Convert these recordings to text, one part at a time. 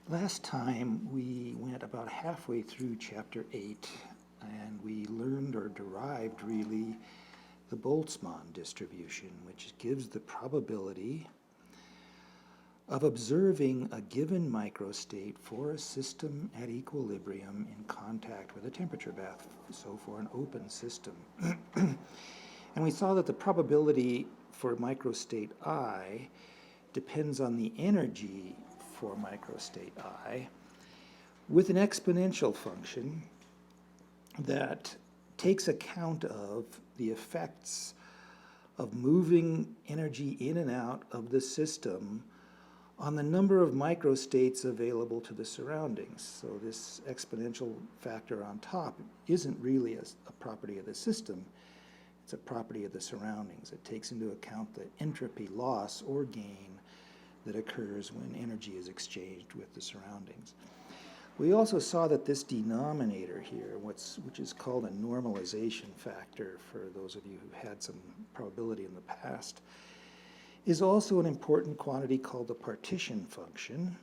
Last time we went about halfway through chapter 8 and we learned or derived really the Boltzmann distribution, which gives the probability of observing a given microstate for a system at equilibrium in contact with a temperature bath, so for an open system. And we saw that the probability for microstate I depends on the energy for microstate I with an exponential function that takes account of the effects of moving energy in and out of the system on the number of microstates available to the surroundings. So this exponential factor on top isn't really a property of the system, it's a property of the surroundings. It takes into account the entropy loss or gain that occurs when energy is exchanged with the surroundings. We also saw that this denominator here, which is called a normalization factor for those of you who had some probability in the past, is also an important quantity called the partition function.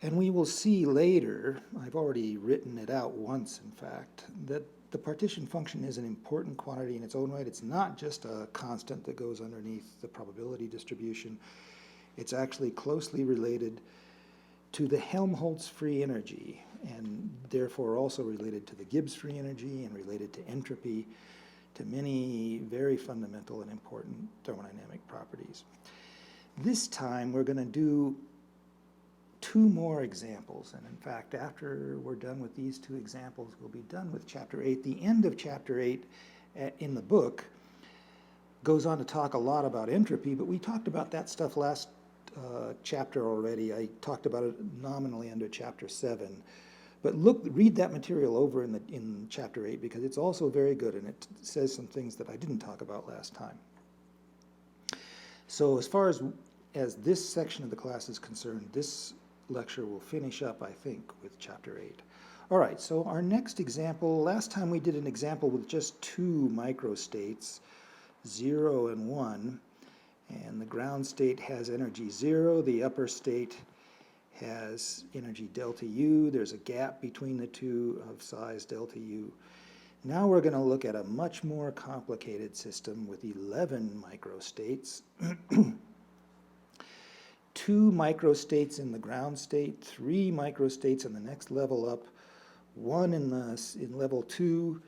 And we will see later, I've already written it out once in fact, that the partition function is an important quantity in its own right. It's not just a constant that goes underneath the probability distribution. It's actually closely related to the Helmholtz free energy, and therefore also related to the Gibbs free energy and related to entropy, to many very fundamental and important thermodynamic properties. This time we're going to do two more examples, and in fact after we're done with these two examples we'll be done with chapter 8. The end of chapter 8 in the book goes on to talk a lot about entropy, but we talked about that stuff last chapter already. I talked about it nominally under chapter 7. But read that material over in chapter 8 because it's also very good and it says some things that I didn't talk about last time. So as far as this section of the class is concerned, this lecture will finish up, I think, with chapter 8. All right, so our next example, last time we did an example with just two microstates, 0 and 1, and the ground state has energy 0, the upper state has energy delta U. There's a gap between the two of size delta U. Now we're going to look at a much more complicated system with 11 microstates. 2 microstates in the ground state, 3 microstates in the next level up, 1 in level 2,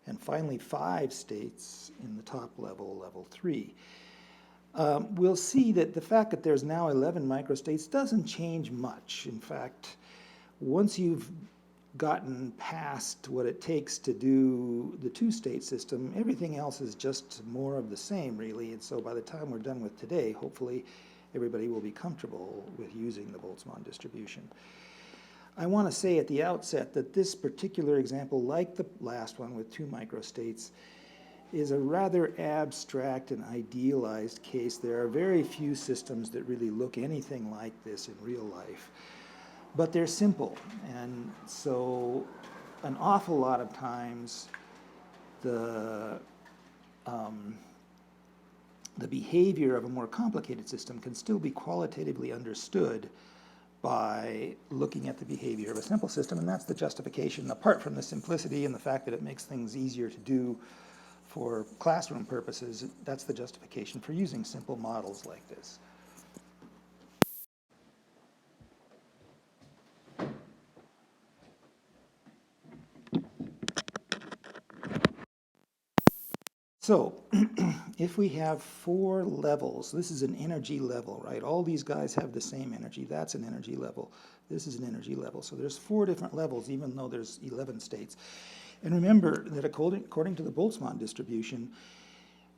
and finally 5 states in the top level, level 3. We'll see that the fact that there's now 11 microstates doesn't change much. In fact, once you've gotten past what it takes to do the two-state system, everything else is just more of the same, really. And so by the time we're done with today, hopefully everybody will be comfortable with using the Boltzmann distribution. I want to say at the outset that this particular example, like the last one with 2 microstates, is a rather abstract and idealized case. There are very few systems that really look anything like this in real life. But they're simple, and so an awful lot of times the behavior of a more complicated system can still be qualitatively understood by looking at the behavior of a simple system, and that's the justification, apart from the simplicity and the fact that it makes things easier to do for classroom purposes. That's the justification for using simple models like this. So if we have 4 levels, this is an energy level, right? All these guys have the same energy. That's an energy level. This is an energy level. So there's 4 different levels, even though there's 11 states. And remember that according to the Boltzmann distribution,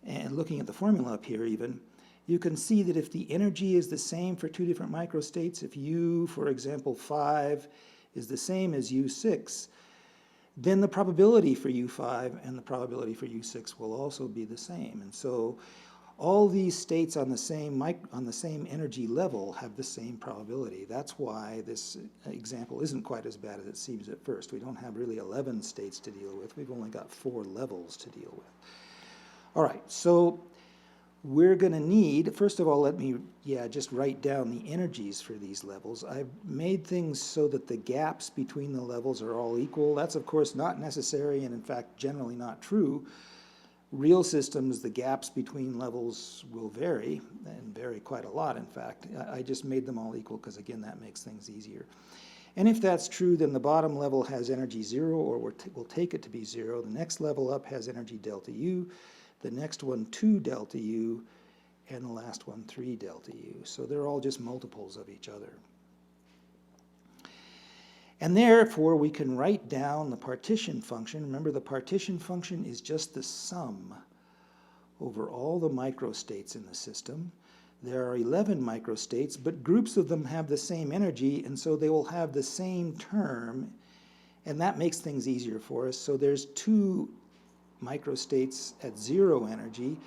and looking at the formula up here even, you can see that if the energy is the same for 2 different microstates, if U, for example, 5 is the same as U6, then the probability for U5 and the probability for U6 will also be the same. And so all these states on the same energy level have the same probability. That's why this example isn't quite as bad as it seems at first. We don't have really 11 states to deal with. We've only got 4 levels to deal with. All right, so we're going to need, first of all, let me, just write down the energies for these levels. I've made things so that the gaps between the levels are all equal. That's, of course, not necessary and, in fact, generally not true. Real systems, the gaps between levels will vary, and vary quite a lot, in fact. I just made them all equal because, again, that makes things easier. And if that's true, then the bottom level has energy 0, or we'll take it to be 0. The next level up has energy delta U. The next one 2 delta U, and the last one 3 delta U. So they're all just multiples of each other. And therefore, we can write down the partition function. Remember, the partition function is just the sum over all the microstates in the system. There are 11 microstates, but groups of them have the same energy, and so they will have the same term, and that makes things easier for us. So there's 2 microstates at 0 energy.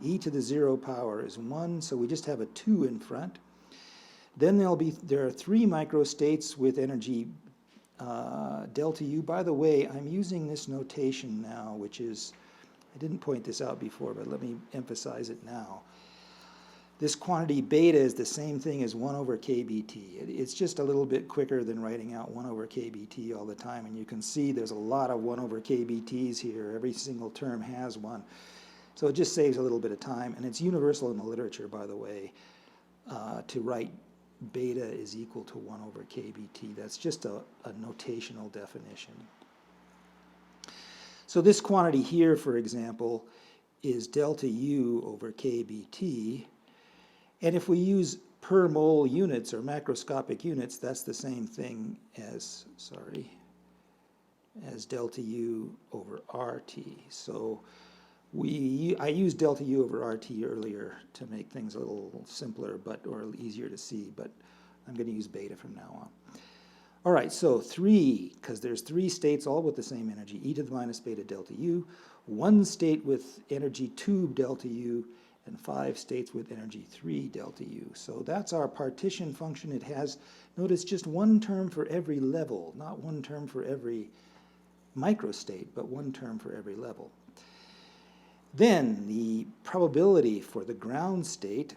E to the 0 power is 1, so we just have a 2 in front. Then there are 3 microstates with energy delta U. By the way, I'm using this notation now, which is, I didn't point this out before, but let me emphasize it now. This quantity beta is the same thing as 1 over kBt. It's just a little bit quicker than writing out 1 over kBt all the time, and you can see there's a lot of 1 over kBt's here. Every single term has one. So it just saves a little bit of time, and it's universal in the literature, by the way, to write beta is equal to 1 over kBt. That's just a notational definition. So this quantity here, for example, is delta U over kBt. And if we use per mole units or macroscopic units, that's the same thing as, as delta U over RT. So I used delta U over RT earlier to make things a little simpler or easier to see, but I'm going to use beta from now on. All right, so 3, because there's 3 states all with the same energy, e to the minus beta delta U, 1 state with energy 2 delta U, and 5 states with energy 3 delta U. So that's our partition function. It has, notice, just 1 term for every level, not 1 term for every microstate, but 1 term for every level. Then the probability for the ground state,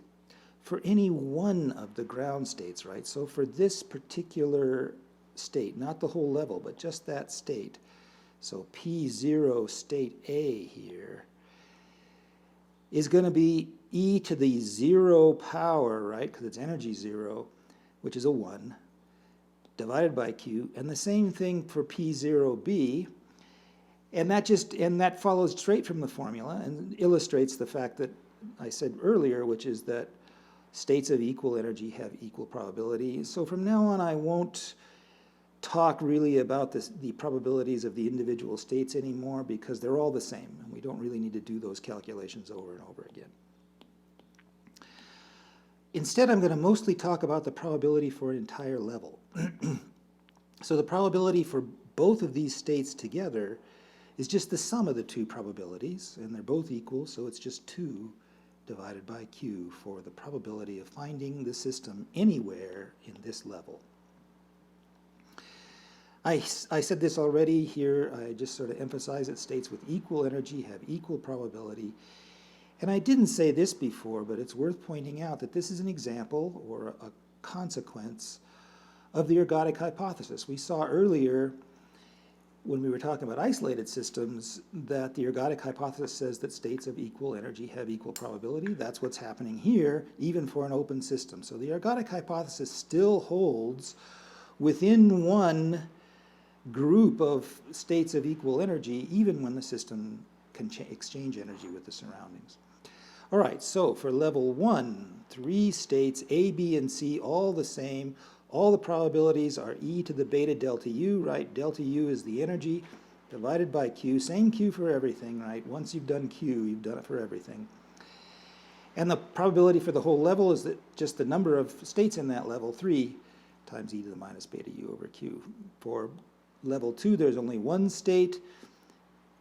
for any one of the ground states, right? So for this particular state, not the whole level, but just that state, so P0 state A here, is going to be e to the 0 power, right, because it's energy 0, which is a 1, divided by q, and the same thing for P0b, and that follows straight from the formula and illustrates the fact that I said earlier, which is that states of equal energy have equal probability. So from now on, I won't talk really about the probabilities of the individual states anymore because they're all the same, and we don't really need to do those calculations over and over again. Instead, I'm going to mostly talk about the probability for an entire level. So the probability for both of these states together is just the sum of the 2 probabilities, and they're both equal, so it's just 2 divided by q for the probability of finding the system anywhere in this level. I said this already here. I just sort of emphasize that states with equal energy have equal probability. And I didn't say this before, but it's worth pointing out that this is an example or a consequence of the ergodic hypothesis. We saw earlier when we were talking about isolated systems that the ergodic hypothesis says that states of equal energy have equal probability. That's what's happening here, even for an open system. So the ergodic hypothesis still holds within one group of states of equal energy, even when the system can exchange energy with the surroundings. All right, so for level 1, 3 states, A, B, and C, all the same. All the probabilities are e to the beta delta U, right? Delta U is the energy divided by q. Same q for everything, right? Once you've done q, you've done it for everything. And the probability for the whole level is that just the number of states in that level, 3 times e to the minus beta U over q. For level 2, there's only 1 state.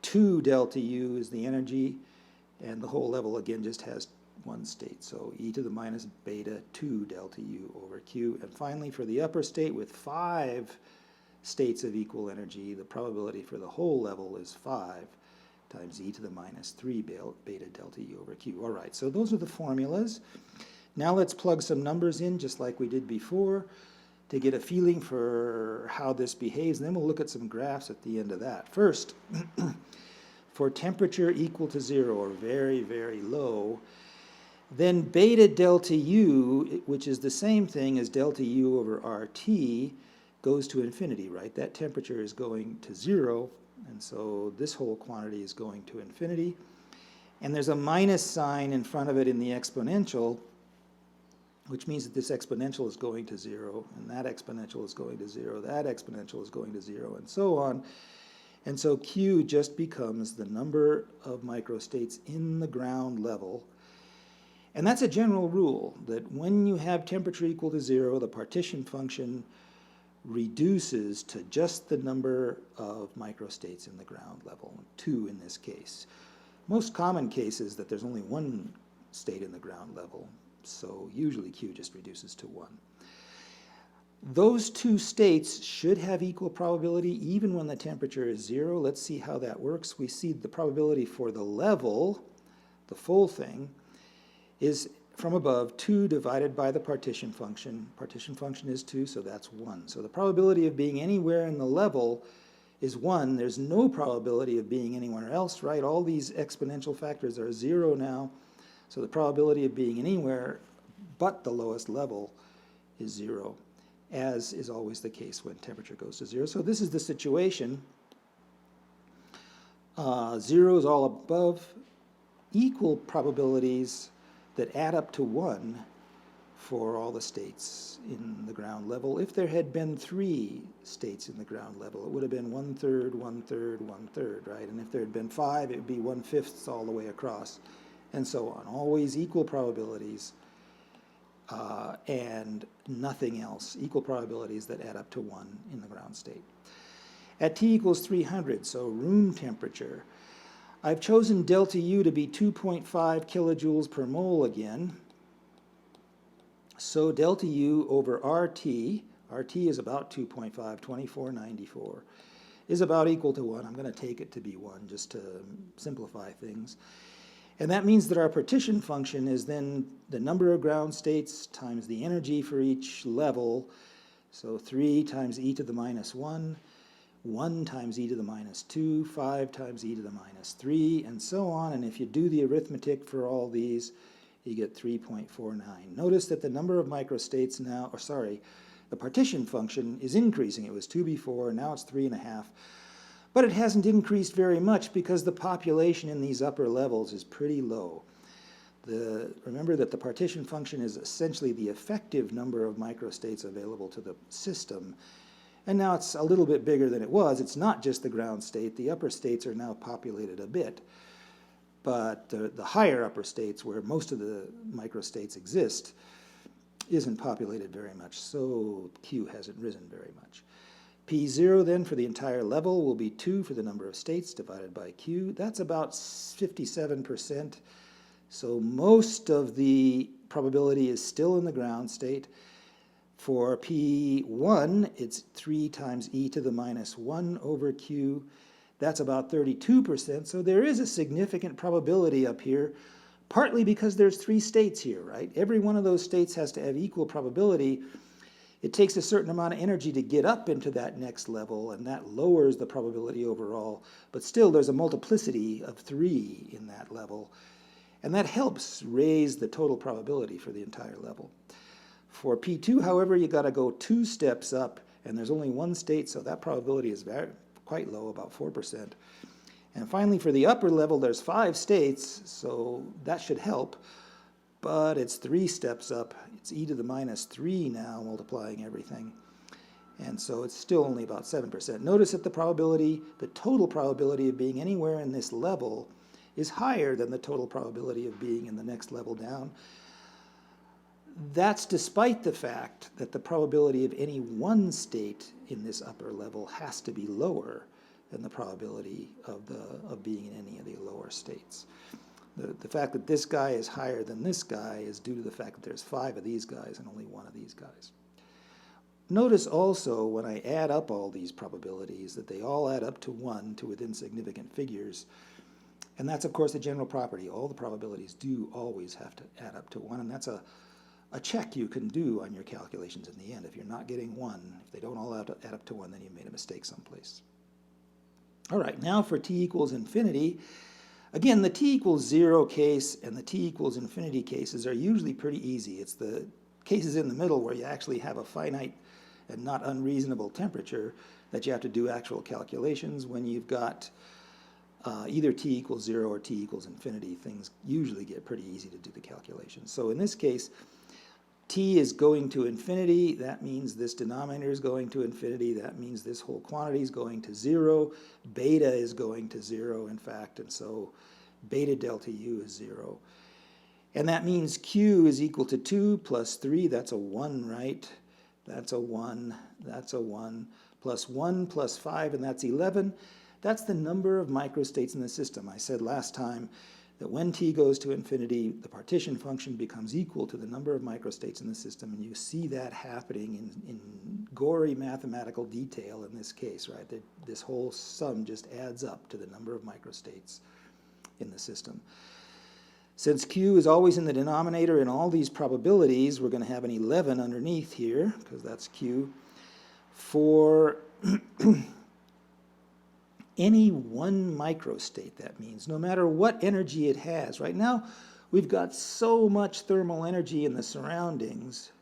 2 delta U is the energy, and the whole level, again, just has 1 state. So e to the minus beta 2 delta U over q. And finally, for the upper state with 5 states of equal energy, the probability for the whole level is 5 times e to the minus 3 beta delta U over Q. All right, so those are the formulas. Now let's plug some numbers in just like we did before to get a feeling for how this behaves, and then we'll look at some graphs at the end of that. First, for temperature equal to 0 or very, very low, then beta delta U, which is the same thing as delta U over RT, goes to infinity, right? That temperature is going to 0, and so this whole quantity is going to infinity. And there's a minus sign in front of it in the exponential, which means that this exponential is going to 0, and that exponential is going to 0, that exponential is going to 0, and so on. And so Q just becomes the number of microstates in the ground level. And that's a general rule, that when you have temperature equal to 0, the partition function reduces to just the number of microstates in the ground level, 2 in this case. Most common case is that there's only 1 state in the ground level, so usually Q just reduces to 1. Those 2 states should have equal probability even when the temperature is 0. Let's see how that works. We see the probability for the level, the full thing, is from above 2 divided by the partition function. Partition function is 2, so that's 1. So the probability of being anywhere in the level is 1. There's no probability of being anywhere else, right? All these exponential factors are 0 now. So the probability of being anywhere but the lowest level is 0, as is always the case when temperature goes to 0. So this is the situation. 0 is all above equal probabilities that add up to 1 for all the states in the ground level. If there had been 3 states in the ground level, it would have been 1/3, 1/3, 1/3, right? And if there had been 5, it would be 1/5 all the way across, and so on. Always equal probabilities and nothing else. Equal probabilities that add up to 1 in the ground state. At T equals 300, so room temperature, I've chosen delta U to be 2.5 kilojoules per mole again. So delta U over RT is about 2.5, 2494, is about equal to 1. I'm going to take it to be 1 just to simplify things. And that means that our partition function is then the number of ground states times the energy for each level. So 3 times e to the minus 1, 1 times e to the minus 2, 5 times e to the minus 3, and so on. And if you do the arithmetic for all these, you get 3.49. Notice that the number of microstates now, or sorry, the partition function is increasing. It was 2 before, now it's 3.5. But it hasn't increased very much because the population in these upper levels is pretty low. Remember that the partition function is essentially the effective number of microstates available to the system. And now it's a little bit bigger than it was. It's not just the ground state. The upper states are now populated a bit. But the higher upper states, where most of the microstates exist, isn't populated very much. So Q hasn't risen very much. P0 then for the entire level will be 2 for the number of states divided by Q. That's about 57%. So most of the probability is still in the ground state. For P1, it's 3 times e to the minus 1 over Q. That's about 32%. So there is a significant probability up here, partly because there's 3 states here, right? Every one of those states has to have equal probability. It takes a certain amount of energy to get up into that next level, and that lowers the probability overall. But still, there's a multiplicity of 3 in that level, and that helps raise the total probability for the entire level. For P2, however, you got to go 2 steps up, and there's only 1 state, so that probability is quite low, about 4%. And finally, for the upper level, there's 5 states, so that should help. But it's 3 steps up. It's e to the minus 3 now, multiplying everything. And so it's still only about 7%. Notice that the probability, the total probability of being anywhere in this level is higher than the total probability of being in the next level down. That's despite the fact that the probability of any one state in this upper level has to be lower than the probability of being in any of the lower states. The fact that this guy is higher than this guy is due to the fact that there's 5 of these guys and only 1 of these guys. Notice also when I add up all these probabilities that they all add up to 1 to within significant figures. And that's, of course, a general property. All the probabilities do always have to add up to 1, and that's a check you can do on your calculations in the end. If you're not getting 1, if they don't all add up to 1, then you made a mistake someplace. All right, now for t equals infinity. Again, the t equals 0 case and the t equals infinity cases are usually pretty easy. It's the cases in the middle where you actually have a finite and not unreasonable temperature that you have to do actual calculations. When you've got either t equals 0 or t equals infinity, things usually get pretty easy to do the calculations. So in this case, t is going to infinity. That means this denominator is going to infinity. That means this whole quantity is going to 0. Beta is going to 0, in fact, and so beta delta u is 0. And that means q is equal to 2 plus 3. That's a 1, right? That's a 1. That's a 1. Plus 1 plus 5, and that's 11. That's the number of microstates in the system. I said last time that when t goes to infinity, the partition function becomes equal to the number of microstates in the system, and you see that happening in gory mathematical detail in this case, right? This whole sum just adds up to the number of microstates in the system. Since q is always in the denominator in all these probabilities, we're going to have an 11 underneath here, because that's q. For any one microstate, that means, no matter what energy it has. Right now, we've got so much thermal energy in the surroundings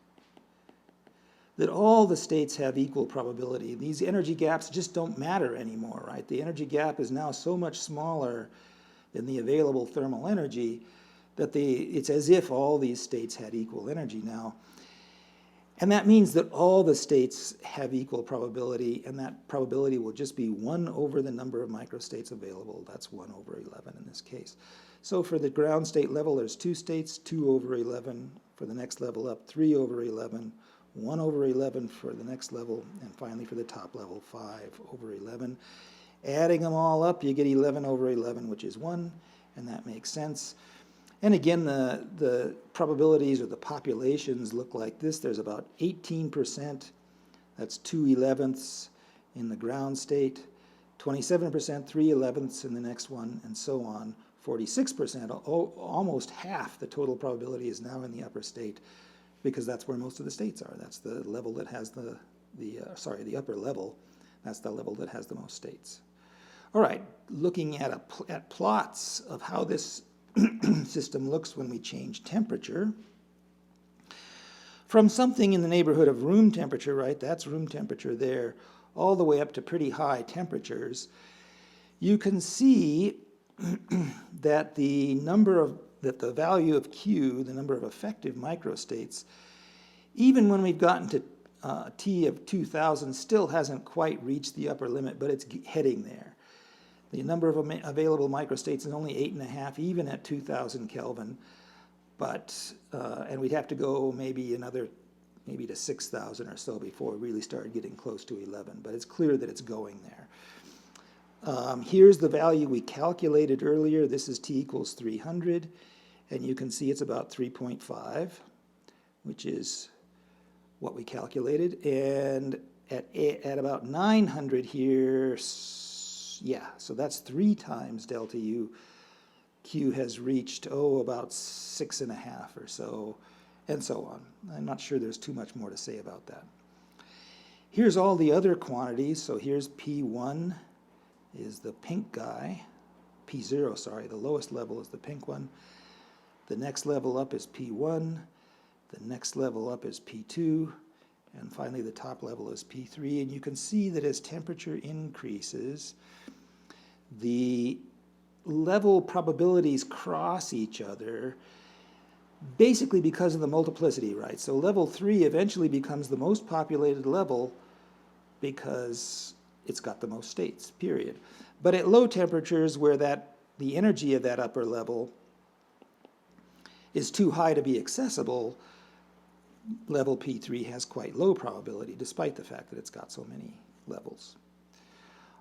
that all the states have equal probability. These energy gaps just don't matter anymore, right? The energy gap is now so much smaller than the available thermal energy that it's as if all these states had equal energy now. And that means that all the states have equal probability, and that probability will just be 1 over the number of microstates available. That's 1 over 11 in this case. So for the ground state level, there's 2 states, 2 over 11. For the next level up, 3 over 11, 1 over 11 for the next level, and finally for the top level, 5 over 11. Adding them all up, you get 11 over 11, which is 1, and that makes sense. And again, the probabilities or the populations look like this. There's about 18%, that's 2/11ths in the ground state, 27%, 3/11ths in the next one, and so on. 46%, almost half the total probability is now in the upper state, because that's where most of the states are. That's the level that has the upper level. That's the level that has the most states. All right, looking at plots of how this system looks when we change temperature. From something in the neighborhood of room temperature, right, that's room temperature there, all the way up to pretty high temperatures, you can see that the value of Q, the number of effective microstates, even when we've gotten to T of 2000, still hasn't quite reached the upper limit, but it's heading there. The number of available microstates is only 8.5, even at 2000 Kelvin, and we'd have to go maybe to 6,000 or so before we really started getting close to 11, but it's clear that it's going there. Here's the value we calculated earlier. This is T equals 300, and you can see it's about 3.5, which is what we calculated, and at about 900 here, yeah, so that's 3 times delta U. Q has reached, about 6.5 or so, and so on. I'm not sure there's too much more to say about that. Here's all the other quantities. So here's P1 is the pink guy. P0, sorry, the lowest level is the pink one. The next level up is P1. The next level up is P2. And finally, the top level is P3. And you can see that as temperature increases, the level probabilities cross each other basically because of the multiplicity, right? So level 3 eventually becomes the most populated level because it's got the most states, period. But at low temperatures where the energy of that upper level is too high to be accessible, level P3 has quite low probability, despite the fact that it's got so many levels.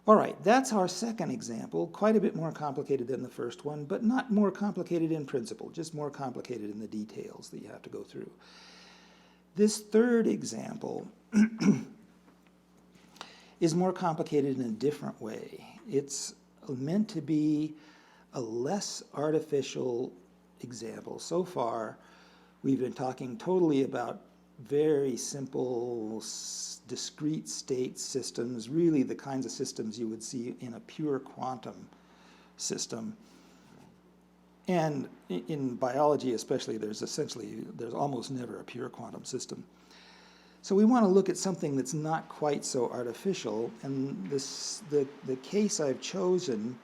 All right, that's our second example, quite a bit more complicated than the first one, but not more complicated in principle, just more complicated in the details that you have to go through. This third example is more complicated in a different way. It's meant to be a less artificial example. So far, we've been talking totally about very simple, discrete state systems, really the kinds of systems you would see in a pure quantum system. And in biology especially, there's almost never a pure quantum system. So we want to look at something that's not quite so artificial, and the case I've chosen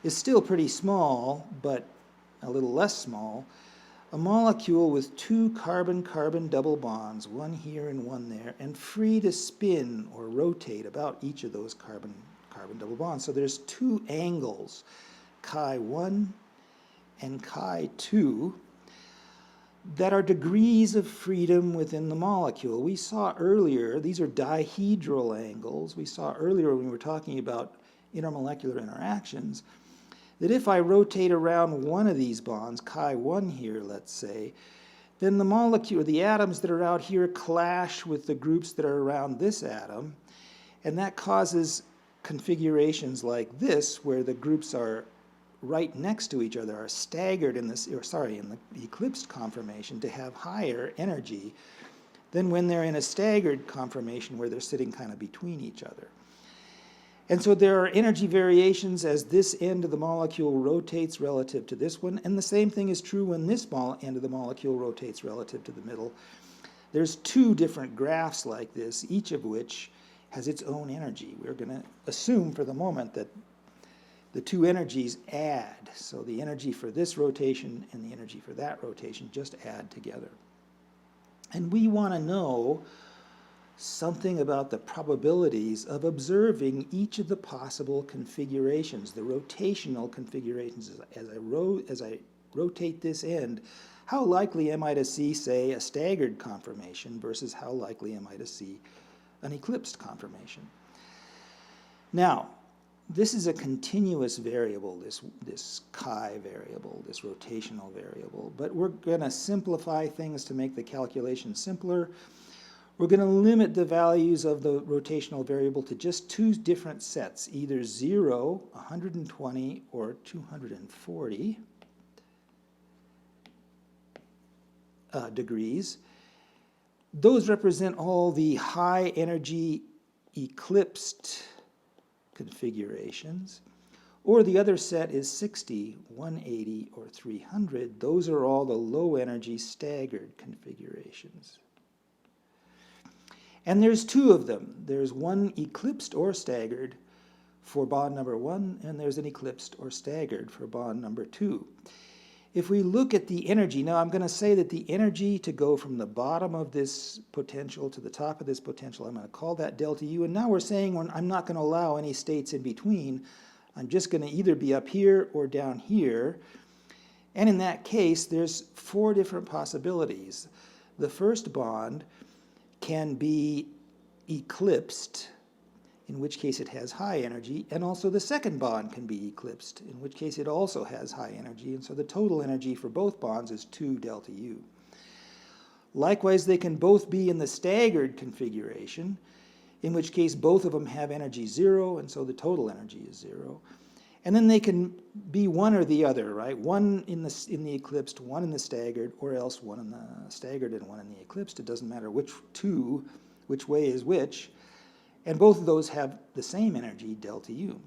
is still pretty small, but a little less small. A molecule with two carbon-carbon double bonds, one here and one there, and free to spin or rotate about each of those carbon-carbon double bonds. So there's two angles, chi1 and chi2, that are degrees of freedom within the molecule. We saw earlier, these are dihedral angles. We saw earlier when we were talking about intermolecular interactions, that if I rotate around one of these bonds, chi1 here, let's say, then the molecule, the atoms that are out here clash with the groups that are around this atom, and that causes configurations like this, where the groups are right next to each other, are staggered in the eclipsed conformation to have higher energy than when they're in a staggered conformation where they're sitting kind of between each other. And so there are energy variations as this end of the molecule rotates relative to this one, and the same thing is true when this end of the molecule rotates relative to the middle. There's two different graphs like this, each of which has its own energy. We're going to assume for the moment that the two energies add. So the energy for this rotation and the energy for that rotation just add together. And we want to know something about the probabilities of observing each of the possible configurations, the rotational configurations. As I rotate this end, how likely am I to see, say, a staggered conformation versus how likely am I to see an eclipsed conformation? Now, this is a continuous variable, this chi variable, this rotational variable, but we're going to simplify things to make the calculation simpler. We're going to limit the values of the rotational variable to just two different sets, either 0, 120, or 240 degrees. Those represent all the high energy eclipsed configurations. Or the other set is 60, 180, or 300. Those are all the low energy staggered configurations. And there's two of them. There's one eclipsed or staggered for bond number 1, and there's an eclipsed or staggered for bond number 2. If we look at the energy, now I'm going to say that the energy to go from the bottom of this potential to the top of this potential, I'm going to call that delta U. And now we're saying I'm not going to allow any states in between. I'm just going to either be up here or down here. And in that case, there's 4 different possibilities. The first bond can be eclipsed, in which case it has high energy, and also the second bond can be eclipsed, in which case it also has high energy, and so the total energy for both bonds is 2 delta U. Likewise, they can both be in the staggered configuration, in which case both of them have energy 0, and so the total energy is 0. And then they can be one or the other, right? One in the eclipsed, one in the staggered, or else one in the staggered and one in the eclipsed. It doesn't matter which way is which. And both of those have the same energy, delta U.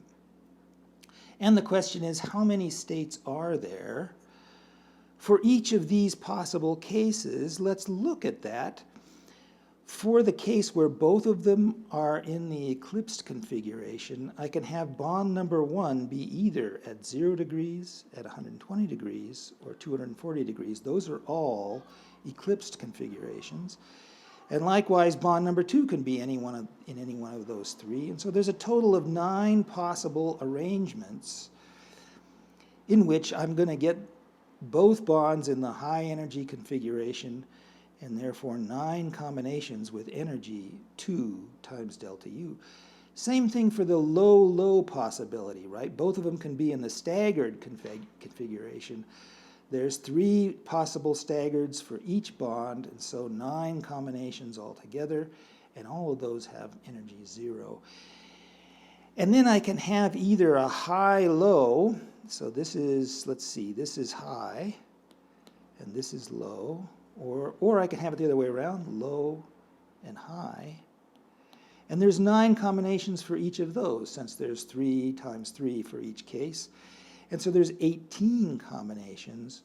And the question is, how many states are there? For each of these possible cases, let's look at that. For the case where both of them are in the eclipsed configuration, I can have bond number 1 be either at 0 degrees, at 120 degrees, or 240 degrees. Those are all eclipsed configurations. And likewise, bond number 2 can be in any one of those 3. And so there's a total of 9 possible arrangements in which I'm going to get both bonds in the high energy configuration, and therefore 9 combinations with energy 2 times delta U. Same thing for the low possibility, right? Both of them can be in the staggered configuration. There's 3 possible staggereds for each bond, and so 9 combinations altogether, and all of those have energy 0. And then I can have either a high-low, so this is, let's see, this is high, and this is low, or I can have it the other way around, low and high. And there's 9 combinations for each of those, since there's 3 times 3 for each case. And so there's 18 combinations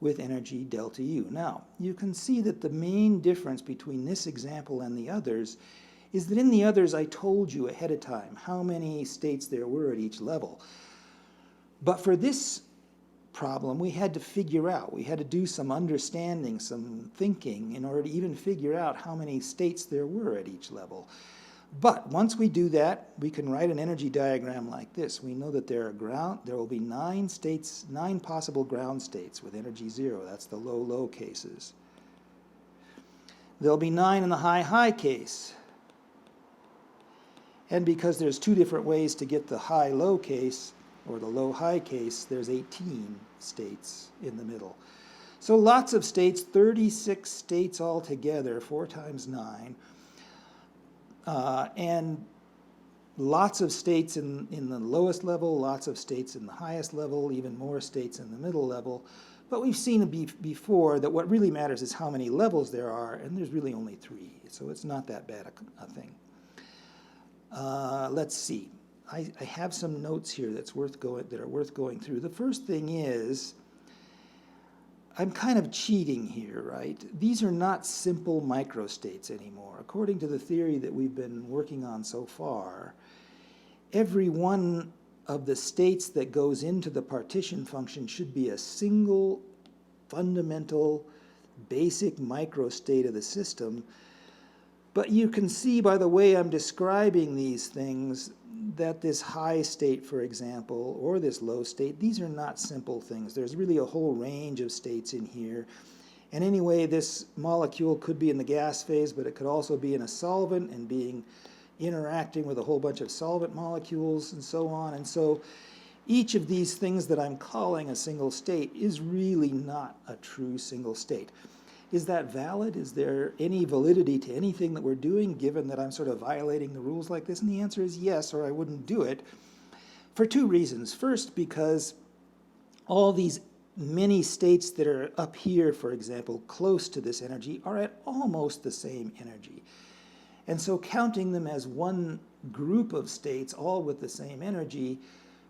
with energy delta U. Now, you can see that the main difference between this example and the others is that in the others I told you ahead of time how many states there were at each level. But for this problem, we had to figure out, we had to do some understanding, some thinking in order to even figure out how many states there were at each level. But once we do that, we can write an energy diagram like this. We know that there will be 9 states, 9 possible ground states with energy 0. That's the low-low cases. There'll be 9 in the high-high case. And because there's 2 different ways to get the high-low case, or the low-high case, there's 18 states in the middle. So lots of states, 36 states altogether, 4 times 9. And lots of states in the lowest level, lots of states in the highest level, even more states in the middle level. But we've seen before that what really matters is how many levels there are, and there's really only 3, so it's not that bad a thing. Let's see. I have some notes here that are worth going through. The first thing is, I'm kind of cheating here, right? These are not simple microstates anymore. According to the theory that we've been working on so far, every one of the states that goes into the partition function should be a single fundamental basic microstate of the system. But you can see by the way I'm describing these things that this high state, for example, or this low state, these are not simple things. There's really a whole range of states in here. And anyway, this molecule could be in the gas phase, but it could also be in a solvent and interacting with a whole bunch of solvent molecules and so on. And so each of these things that I'm calling a single state is really not a true single state. Is that valid? Is there any validity to anything that we're doing, given that I'm sort of violating the rules like this? And the answer is yes, or I wouldn't do it, for 2 reasons. First, because all these many states that are up here, for example, close to this energy, are at almost the same energy. And so counting them as one group of states, all with the same energy,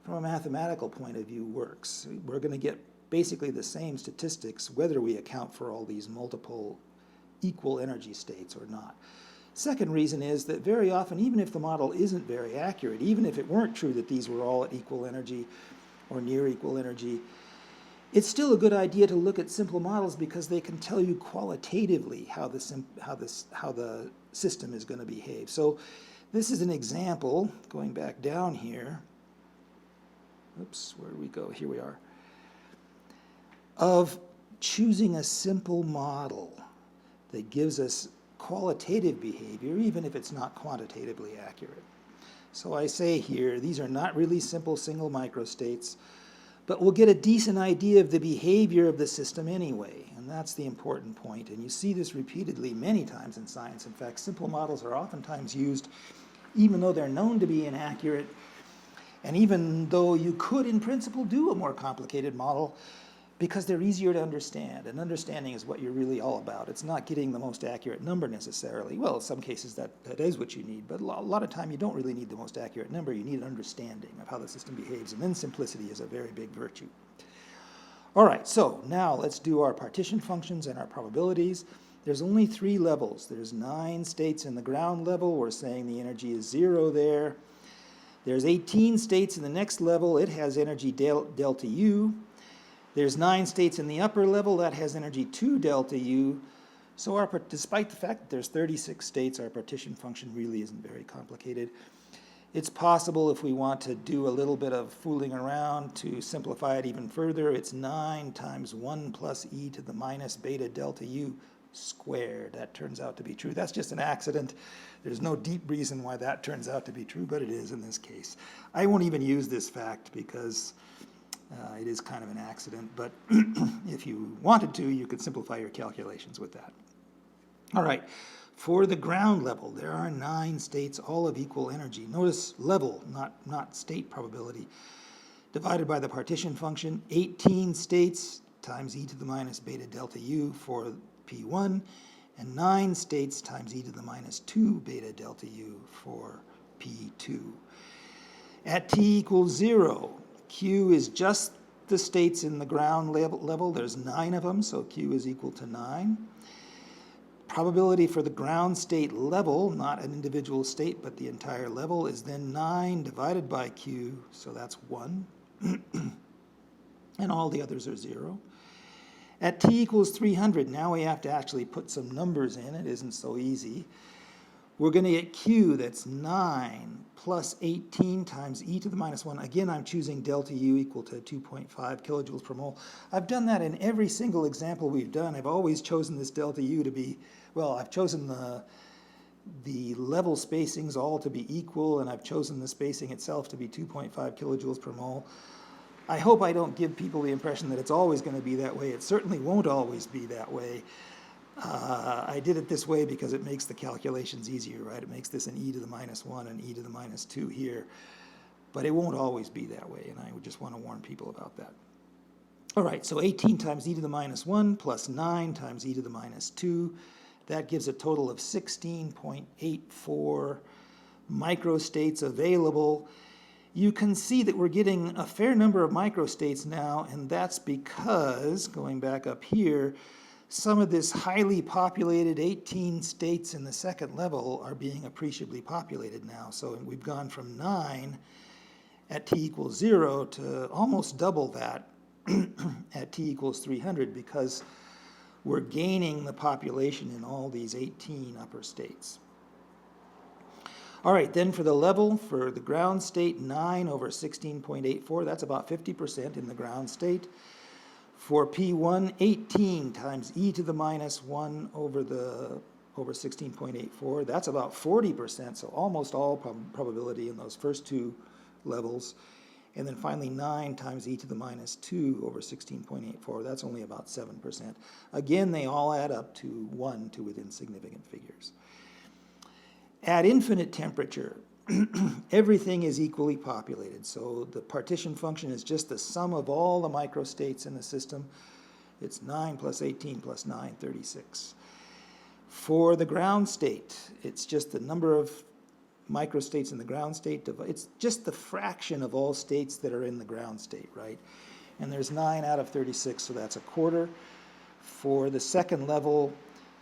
from a mathematical point of view, works. We're going to get basically the same statistics whether we account for all these multiple equal energy states or not. Second reason is that very often, even if the model isn't very accurate, even if it weren't true that these were all at equal energy or near equal energy, it's still a good idea to look at simple models because they can tell you qualitatively how the system is going to behave. So this is an example, going back down here. Oops, where do we go? Here we are. Of choosing a simple model that gives us qualitative behavior, even if it's not quantitatively accurate. So I say here, these are not really simple single microstates, but we'll get a decent idea of the behavior of the system anyway, and that's the important point. And you see this repeatedly many times in science. In fact, simple models are oftentimes used even though they're known to be inaccurate, and even though you could, in principle, do a more complicated model, because they're easier to understand, and understanding is what you're really all about. It's not getting the most accurate number necessarily. Well, in some cases that is what you need, but a lot of time you don't really need the most accurate number. You need an understanding of how the system behaves, and then simplicity is a very big virtue. All right, so now let's do our partition functions and our probabilities. There's only 3 levels. There's 9 states in the ground level. We're saying the energy is 0 there. There's 18 states in the next level. It has energy delta U. There's 9 states in the upper level. That has energy 2 delta U. So despite the fact that there's 36 states, our partition function really isn't very complicated. It's possible, if we want to do a little bit of fooling around, to simplify it even further. It's 9 times 1 plus e to the minus beta delta U squared. That turns out to be true. That's just an accident. There's no deep reason why that turns out to be true, but it is in this case. I won't even use this fact because it is kind of an accident, but if you wanted to, you could simplify your calculations with that. All right, For the ground level, there are 9 states, all of equal energy. Notice level, not state probability. Divided by the partition function, 18 states times e to the minus beta delta u for P1, and 9 states times e to the minus 2 beta delta u for P2. At t equals 0, Q is just the states in the ground level. There's 9 of them, so Q is equal to 9. Probability for the ground state level, not an individual state, but the entire level, is then 9 divided by Q, so that's 1. And all the others are 0. At t equals 300, now we have to actually put some numbers in. It isn't so easy. We're going to get Q, that's 9 plus 18 times e to the minus 1. Again, I'm choosing delta U equal to 2.5 kilojoules per mole. I've done that in every single example we've done. I've always chosen this delta U to be, well, I've chosen the level spacings all to be equal, and I've chosen the spacing itself to be 2.5 kilojoules per mole. I hope I don't give people the impression that it's always going to be that way. It certainly won't always be that way. I did it this way because it makes the calculations easier, right? It makes this an e to the minus 1 and e to the minus 2 here. But it won't always be that way, and I would just want to warn people about that. All right, so 18 times e to the minus 1 plus 9 times e to the minus 2. That gives a total of 16.84 microstates available. You can see that we're getting a fair number of microstates now, and that's because, going back up here, some of this highly populated 18 states in the second level are being appreciably populated now. So we've gone from 9 at t equals 0 to almost double that at t equals 300 because we're gaining the population in all these 18 upper states. All right, then for the level, for the ground state, 9 over 16.84, that's about 50% in the ground state. For P1, 18 times e to the minus 1 over 16.84, that's about 40%, so almost all probability in those first 2 levels. And then finally 9 times e to the minus 2 over 16.84, that's only about 7%. Again, they all add up to 1 to within significant figures. At infinite temperature, everything is equally populated. So the partition function is just the sum of all the microstates in the system. It's 9 plus 18 plus 9, 36. For the ground state, it's just the number of microstates in the ground state. It's just the fraction of all states that are in the ground state, right? And there's 9 out of 36, so that's a quarter. For the second level,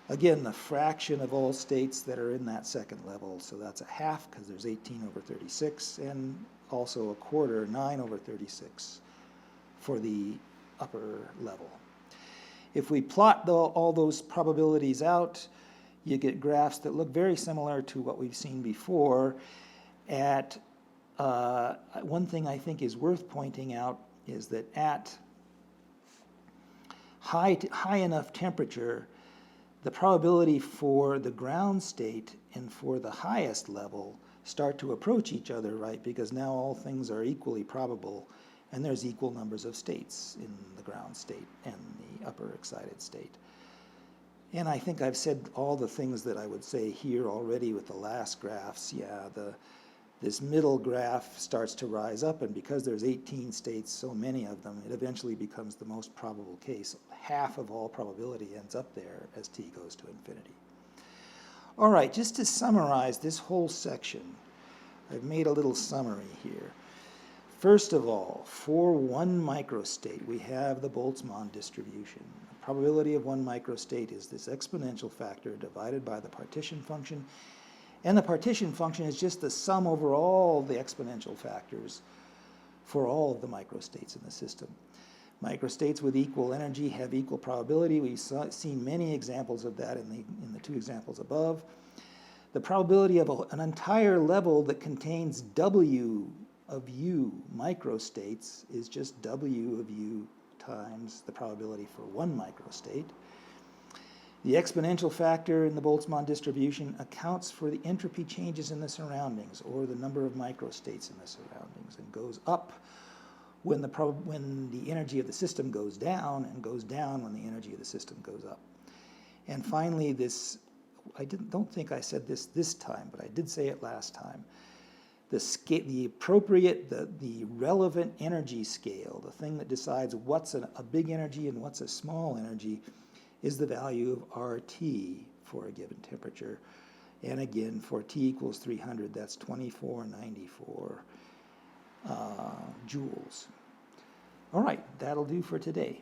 again, the fraction of all states that are in that second level, so that's a half because there's 18 over 36, and also a quarter, 9 over 36 for the upper level. If we plot all those probabilities out, you get graphs that look very similar to what we've seen before. One thing I think is worth pointing out is that at high enough temperature, the probability for the ground state and for the highest level start to approach each other, right? Because now all things are equally probable, and there's equal numbers of states in the ground state and the upper excited state. And I think I've said all the things that I would say here already with the last graphs. Yeah, this middle graph starts to rise up, and because there's 18 states, so many of them, it eventually becomes the most probable case. Half of all probability ends up there as t goes to infinity. All right, just to summarize this whole section, I've made a little summary here. First of all, for one microstate, we have the Boltzmann distribution. The probability of one microstate is this exponential factor divided by the partition function. And the partition function is just the sum over all the exponential factors for all of the microstates in the system. Microstates with equal energy have equal probability. We've seen many examples of that in the 2 examples above. The probability of an entire level that contains W of U microstates is just W of U times the probability for one microstate. The exponential factor in the Boltzmann distribution accounts for the entropy changes in the surroundings, or the number of microstates in the surroundings, and goes up when the energy of the system goes down, and goes down when the energy of the system goes up. And finally, this don't think I said this time, but I did say it last time. The appropriate, the relevant energy scale, the thing that decides what's a big energy and what's a small energy, is the value of RT for a given temperature. And again, for T equals 300, that's 2494 joules. All right, that'll do for today.